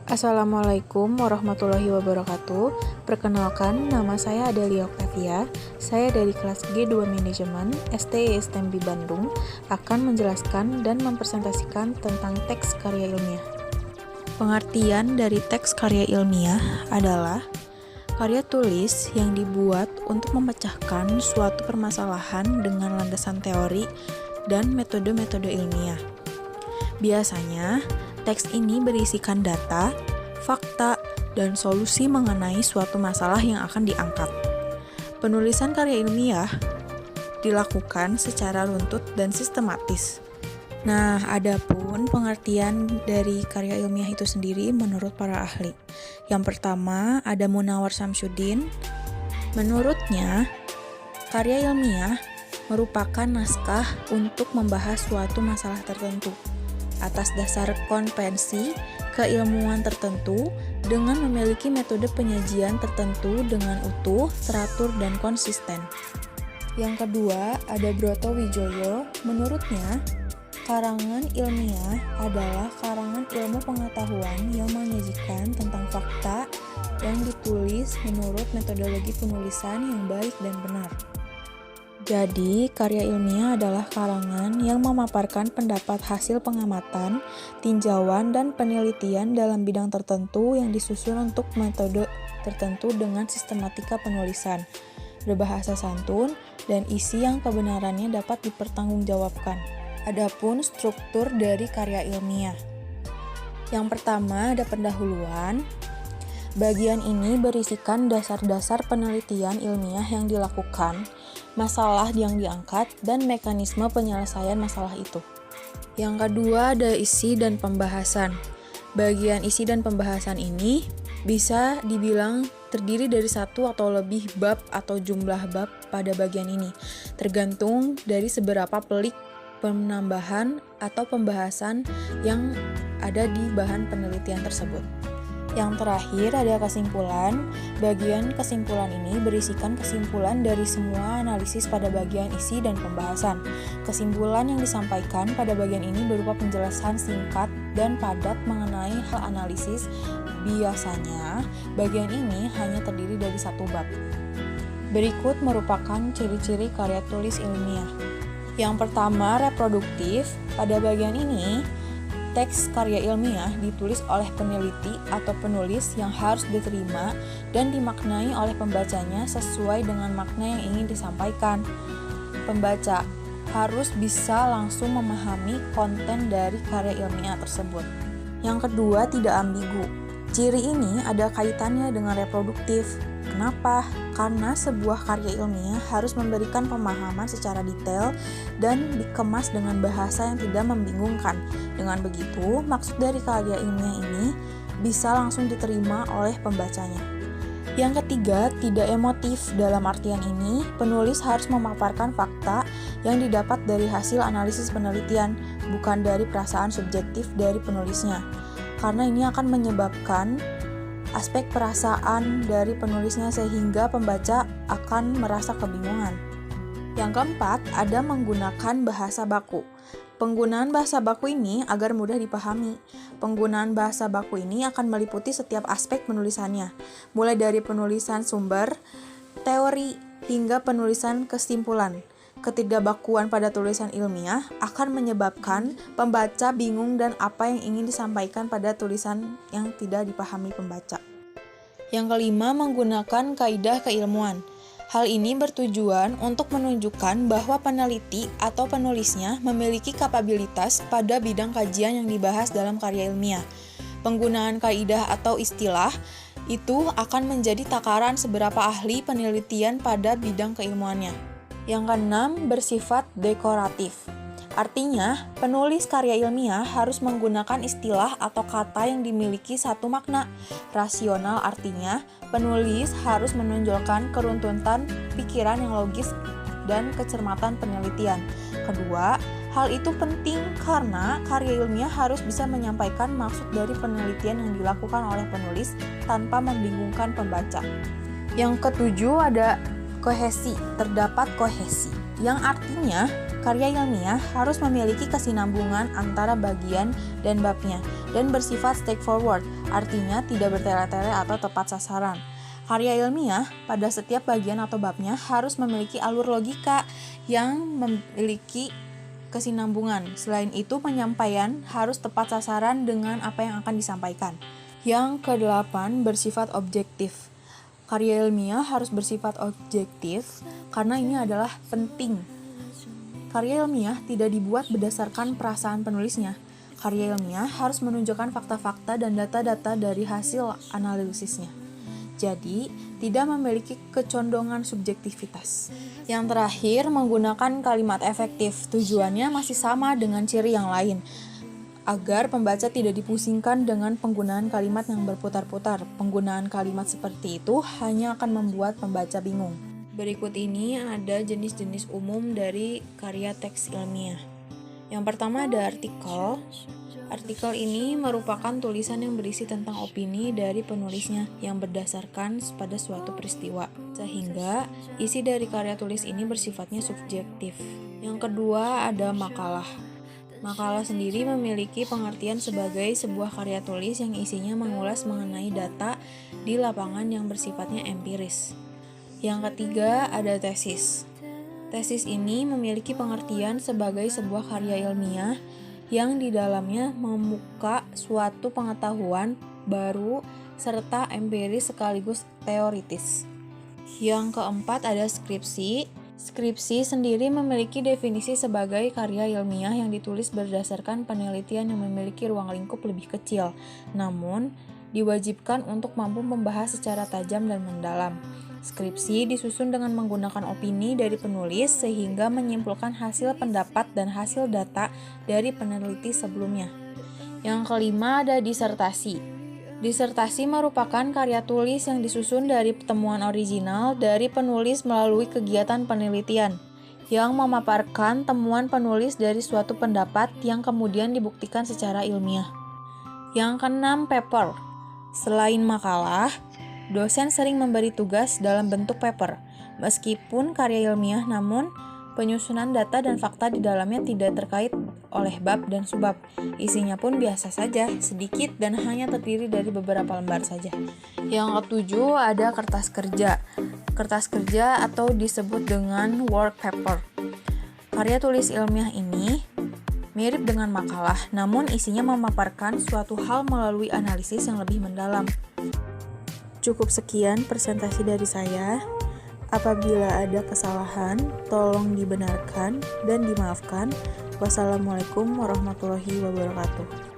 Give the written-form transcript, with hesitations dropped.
Assalamualaikum warahmatullahi wabarakatuh. Perkenalkan, nama saya Adelia Octavia. Saya dari kelas G2 Manajemen STI/STMB Bandung akan menjelaskan dan mempresentasikan tentang teks karya ilmiah. Pengertian dari teks karya ilmiah adalah karya tulis yang dibuat untuk memecahkan suatu permasalahan dengan landasan teori dan metode-metode ilmiah. Biasanya, teks ini berisikan data, fakta, dan solusi mengenai suatu masalah yang akan diangkat. Penulisan karya ilmiah dilakukan secara runtut dan sistematis. Nah, adapun pengertian dari karya ilmiah itu sendiri menurut para ahli. Yang pertama, ada Munawar Samsudin. Menurutnya, karya ilmiah merupakan naskah untuk membahas suatu masalah tertentu atas dasar konvensi keilmuan tertentu dengan memiliki metode penyajian tertentu dengan utuh, teratur, dan konsisten. Yang kedua, ada Broto Wijoyo. Menurutnya, karangan ilmiah adalah karangan ilmu pengetahuan yang menyajikan tentang fakta yang ditulis menurut metodologi penulisan yang baik dan benar. Jadi, karya ilmiah adalah karangan yang memaparkan pendapat hasil pengamatan, tinjauan, dan penelitian dalam bidang tertentu yang disusun untuk metode tertentu dengan sistematika penulisan, berbahasa santun, dan isi yang kebenarannya dapat dipertanggungjawabkan. Adapun struktur dari karya ilmiah. Yang pertama ada pendahuluan. Bagian ini berisikan dasar-dasar penelitian ilmiah yang dilakukan, masalah yang diangkat, dan mekanisme penyelesaian masalah itu. Yang kedua ada isi dan pembahasan. Bagian isi dan pembahasan ini bisa dibilang terdiri dari satu atau lebih bab atau jumlah bab pada bagian ini, tergantung dari seberapa pelik penambahan atau pembahasan yang ada di bahan penelitian tersebut. Yang terakhir ada kesimpulan. Bagian kesimpulan ini berisikan kesimpulan dari semua analisis pada bagian isi dan pembahasan. Kesimpulan yang disampaikan pada bagian ini berupa penjelasan singkat dan padat mengenai hal analisis. Biasanya, bagian ini hanya terdiri dari satu bab. Berikut merupakan ciri-ciri karya tulis ilmiah. Yang pertama, reproduktif. Pada bagian ini, teks karya ilmiah ditulis oleh peneliti atau penulis yang harus diterima dan dimaknai oleh pembacanya sesuai dengan makna yang ingin disampaikan. Pembaca harus bisa langsung memahami konten dari karya ilmiah tersebut. Yang kedua, tidak ambigu. Ciri ini ada kaitannya dengan reproduktif. Kenapa? Karena sebuah karya ilmiah harus memberikan pemahaman secara detail dan dikemas dengan bahasa yang tidak membingungkan. Dengan begitu, maksud dari karya ilmiah ini bisa langsung diterima oleh pembacanya. Yang ketiga, tidak emotif. Dalam artian ini, penulis harus memaparkan fakta yang didapat dari hasil analisis penelitian, bukan dari perasaan subjektif dari penulisnya. Karena ini akan menyebabkan aspek perasaan dari penulisnya sehingga pembaca akan merasa kebingungan. Yang keempat, ada menggunakan bahasa baku. Penggunaan bahasa baku ini agar mudah dipahami. Penggunaan bahasa baku ini akan meliputi setiap aspek penulisannya, mulai dari penulisan sumber, teori, hingga penulisan kesimpulan. Ketidakbakuan pada tulisan ilmiah akan menyebabkan pembaca bingung dan apa yang ingin disampaikan pada tulisan yang tidak dipahami pembaca. Yang kelima, menggunakan kaidah keilmuan. Hal ini bertujuan untuk menunjukkan bahwa peneliti atau penulisnya memiliki kapabilitas pada bidang kajian yang dibahas dalam karya ilmiah. Penggunaan kaidah atau istilah itu akan menjadi takaran seberapa ahli penelitian pada bidang keilmuannya. Yang keenam, bersifat dekoratif. Artinya, penulis karya ilmiah harus menggunakan istilah atau kata yang dimiliki satu makna. Rasional artinya, penulis harus menonjolkan keruntutan pikiran yang logis dan kecermatan penelitian. Kedua, hal itu penting karena karya ilmiah harus bisa menyampaikan maksud dari penelitian yang dilakukan oleh penulis tanpa membingungkan pembaca. Yang ketujuh ada kohesi, terdapat kohesi, yang artinya Karya ilmiah harus memiliki kesinambungan antara bagian dan babnya dan bersifat straightforward, artinya tidak bertele-tele atau tepat sasaran. Karya ilmiah pada setiap bagian atau babnya harus memiliki alur logika yang memiliki kesinambungan. Selain itu, penyampaian harus tepat sasaran dengan apa yang akan disampaikan. Yang kedelapan, bersifat objektif. Karya ilmiah harus bersifat objektif karena ini adalah penting. Karya ilmiah tidak dibuat berdasarkan perasaan penulisnya. Karya ilmiah harus menunjukkan fakta-fakta dan data-data dari hasil analisisnya. Jadi, tidak memiliki kecondongan subjektivitas. Yang terakhir, menggunakan kalimat efektif. Tujuannya masih sama dengan ciri yang lain, agar pembaca tidak dipusingkan dengan penggunaan kalimat yang berputar-putar. Penggunaan kalimat seperti itu hanya akan membuat pembaca bingung. Berikut ini ada jenis-jenis umum dari karya teks ilmiah. Yang pertama ada artikel. Artikel ini merupakan tulisan yang berisi tentang opini dari penulisnya yang berdasarkan pada suatu peristiwa, sehingga isi dari karya tulis ini bersifatnya subjektif. Yang kedua ada makalah. Makalah sendiri memiliki pengertian sebagai sebuah karya tulis yang isinya mengulas mengenai data di lapangan yang bersifatnya empiris. Yang ketiga ada tesis. Tesis ini memiliki pengertian sebagai sebuah karya ilmiah yang di dalamnya membuka suatu pengetahuan baru serta empiris sekaligus teoritis. Yang keempat ada skripsi. Skripsi sendiri memiliki definisi sebagai karya ilmiah yang ditulis berdasarkan penelitian yang memiliki ruang lingkup lebih kecil, namun diwajibkan untuk mampu membahas secara tajam dan mendalam. Skripsi disusun dengan menggunakan opini dari penulis sehingga menyimpulkan hasil pendapat dan hasil data dari peneliti sebelumnya. Yang kelima ada disertasi. Disertasi merupakan karya tulis yang disusun dari temuan original dari penulis melalui kegiatan penelitian yang memaparkan temuan penulis dari suatu pendapat yang kemudian dibuktikan secara ilmiah. Yang keenam, paper. Selain makalah, dosen sering memberi tugas dalam bentuk paper. Meskipun karya ilmiah, namun penyusunan data dan fakta di dalamnya tidak terkait oleh bab dan subbab. Isinya pun biasa saja, sedikit dan hanya terdiri dari beberapa lembar saja. Yang ketujuh ada kertas kerja. Kertas kerja atau disebut dengan work paper. Karya tulis ilmiah ini mirip dengan makalah, namun isinya memaparkan suatu hal melalui analisis yang lebih mendalam. Cukup sekian presentasi dari saya. Apabila ada kesalahan, tolong dibenarkan dan dimaafkan. Wassalamualaikum warahmatullahi wabarakatuh.